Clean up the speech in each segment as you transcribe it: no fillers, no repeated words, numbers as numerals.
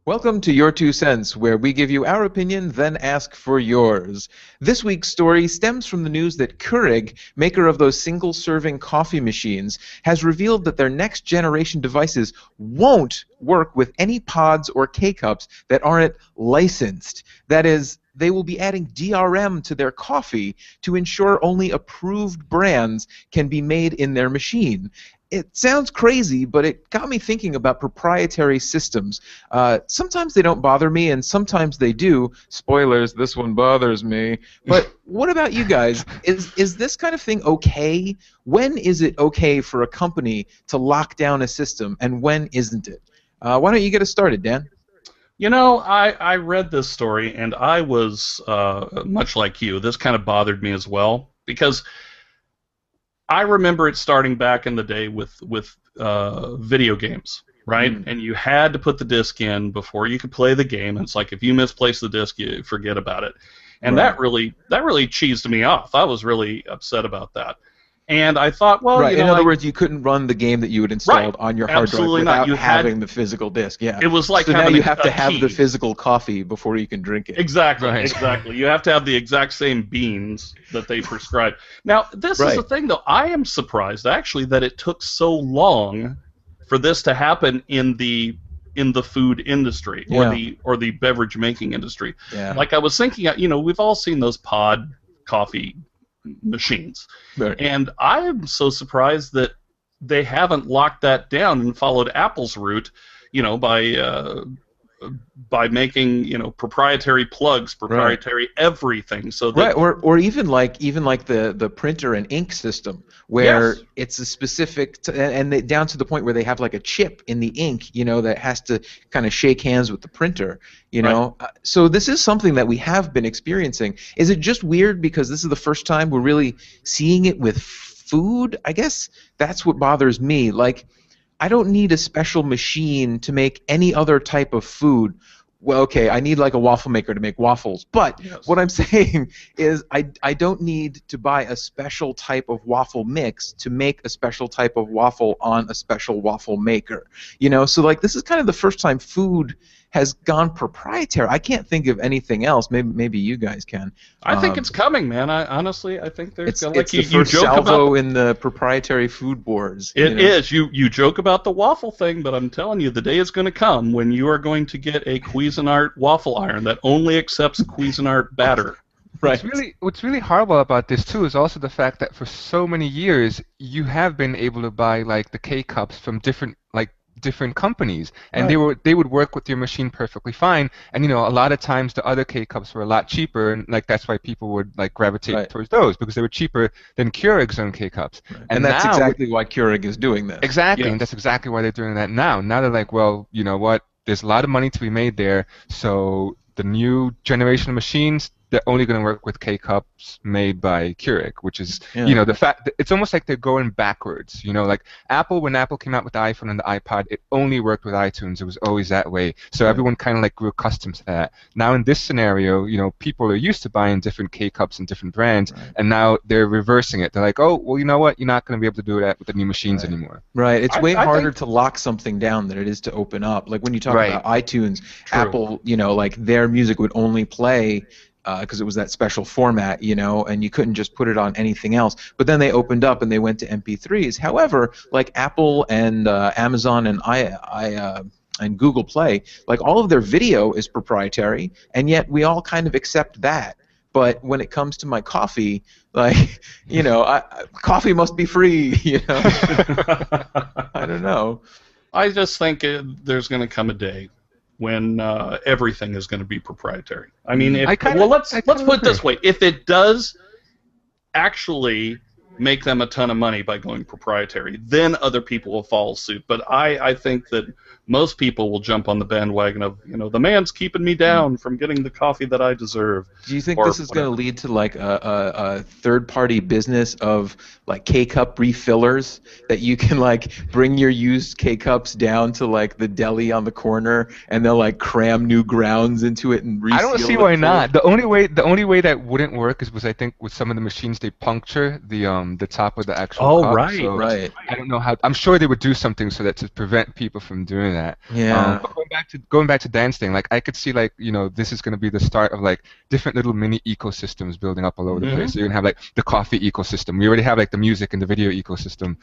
Welcome to Your Two Cents, where we give you our opinion, then ask for yours. This week's story stems from the news that Keurig, maker of those single-serving coffee machines, has revealed that their next-generation devices won't work with any pods or K-Cups that aren't licensed. That is, they will be adding DRM to their coffee to ensure only approved brands can be made in their machine. It sounds crazy, but it got me thinking about proprietary systems. Sometimes they don't bother me, and sometimes they do. Spoilers, this one bothers me. But what about you guys? Is this kind of thing okay? When is it okay for a company to lock down a system, and when isn't it? Why don't you get us started, Dan? You know, I read this story, and I was much like you. This kind of bothered me as well, because I remember it starting back in the day with video games, right? And you had to put the disc in before you could play the game. And it's like if you misplace the disc, you forget about it. And that really cheesed me off. I was really upset about that. And I thought, well, in other words, you couldn't run the game that you had installed on your hard drive without having the physical disc. Yeah, it was like so having now you have to have the physical coffee before you can drink it. Exactly, exactly. You have to have the exact same beans that they prescribe. Now, this is the thing, though. I am surprised actually that it took so long for this to happen in the food industry or the beverage making industry. Yeah. Like I was thinking, we've all seen those pod coffee machines, and I am so surprised that they haven't locked that down and followed Apple's route, by making proprietary plugs, proprietary everything. So that or even like the printer and ink system where it's a specific and down to the point where they have like a chip in the ink, that has to kind of shake hands with the printer. So this is something that we have been experiencing. Is it just weird because this is the first time we're really seeing it with food? I guess that's what bothers me. Like, I don't need a special machine to make any other type of food. Well, okay, I need like a waffle maker to make waffles. But what I'm saying is I don't need to buy a special type of waffle mix to make a special type of waffle on a special waffle maker. So like this is kind of the first time food has gone proprietary. I can't think of anything else. Maybe you guys can. I think it's coming, man. I think there's it's the first salvo in the proprietary food wars. It is. You joke about the waffle thing, but I'm telling you, the day is going to come when you are going to get a Cuisinart waffle iron that only accepts Cuisinart batter. Right. What's really horrible about this too is also the fact that for so many years you have been able to buy like the K-cups from different companies, and they would work with your machine perfectly fine. And a lot of times the other K-cups were a lot cheaper, and like that's why people would like gravitate towards those because they were cheaper than Keurig's own K-cups. And that's exactly why Keurig is doing this. Exactly, and that's exactly why they're doing that now. Now they're like, well, you know what? There's a lot of money to be made there, so the new generation of machines, they're only going to work with K-cups made by Keurig, which is, the fact that it's almost like they're going backwards. Like Apple, when Apple came out with the iPhone and the iPod, it only worked with iTunes. It was always that way. So everyone kind of like grew accustomed to that. Now in this scenario, people are used to buying different K-cups and different brands, and now they're reversing it. They're like, oh, well, you know what? You're not going to be able to do that with the new machines anymore. Right. It's way harder to lock something down than it is to open up. Like when you talk about iTunes, Apple, like their music would only play because it was that special format, and you couldn't just put it on anything else. But then they opened up and they went to MP3s. However, like Apple and Amazon and and Google Play, like all of their video is proprietary, and yet we all kind of accept that. But when it comes to my coffee, like, coffee must be free, I don't know. I just think there's going to come a day when everything is going to be proprietary. I mean, let's put it this way: if it does actually make them a ton of money by going proprietary, then other people will follow suit. But I think that most people will jump on the bandwagon of, the man's keeping me down from getting the coffee that I deserve. Do you think this is going to lead to like a third-party business of like K-cup refillers that you can like bring your used K-cups down to like the deli on the corner and they'll like cram new grounds into it and reseal I don't see why not. The only way that wouldn't work is I think with some of the machines they puncture the top of the actual cup. Right. I don't know how. I'm sure they would do something so that to prevent people from doing that. that. Yeah. But going back to Dan's thing, like I could see like this is going to be the start of like different little mini ecosystems building up all over the place. So you're gonna have like the coffee ecosystem. We already have like the music and the video ecosystem.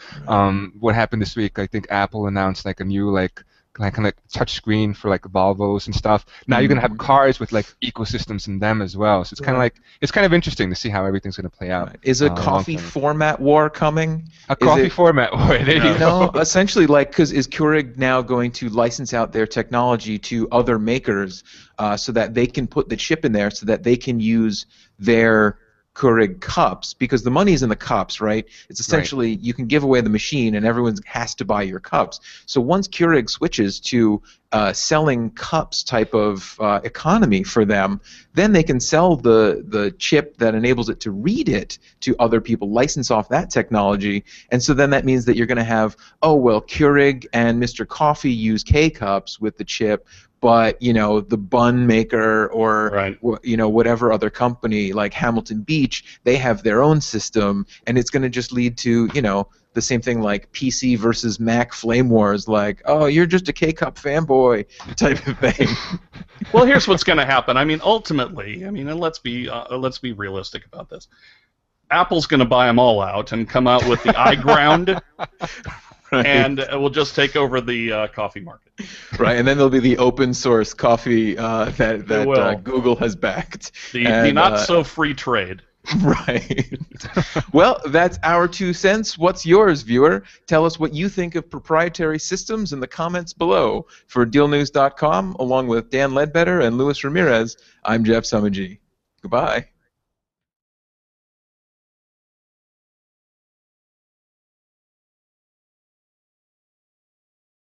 What happened this week? I think Apple announced like a new like kind of touch screen for like Volvos and stuff. Now you're gonna have cars with like ecosystems in them as well. So it's kind of like it's kind of interesting to see how everything's gonna play out. Is a coffee format war coming? A coffee format war. There you go. No, essentially, like, because is Keurig now going to license out their technology to other makers so that they can put the chip in there so that they can use their Keurig cups, because the money is in the cups, right? It's essentially you can give away the machine and everyone has to buy your cups. So once Keurig switches to selling cups type of economy for them, then they can sell the chip that enables it to read it to other people, license off that technology, and so then that means that you're going to have, oh well, Keurig and Mr. Coffee use K-cups with the chip, but the bun maker or whatever other company like Hamilton Beach, they have their own system, and it's going to just lead to the same thing like PC versus Mac flame wars, like, oh, you're just a K-cup fanboy type of thing. Well, here's what's going to happen. I mean, ultimately, and let's be realistic about this. Apple's going to buy them all out and come out with the iGround. Right. And we'll just take over the coffee market. Right, and then there'll be the open source coffee that Google has backed. The not so free trade. Right. Well, that's our 2 cents. What's yours, viewer? Tell us what you think of proprietary systems in the comments below. For DealNews.com, along with Dan Ledbetter and Luis Ramirez, I'm Jeff Summergy. Goodbye.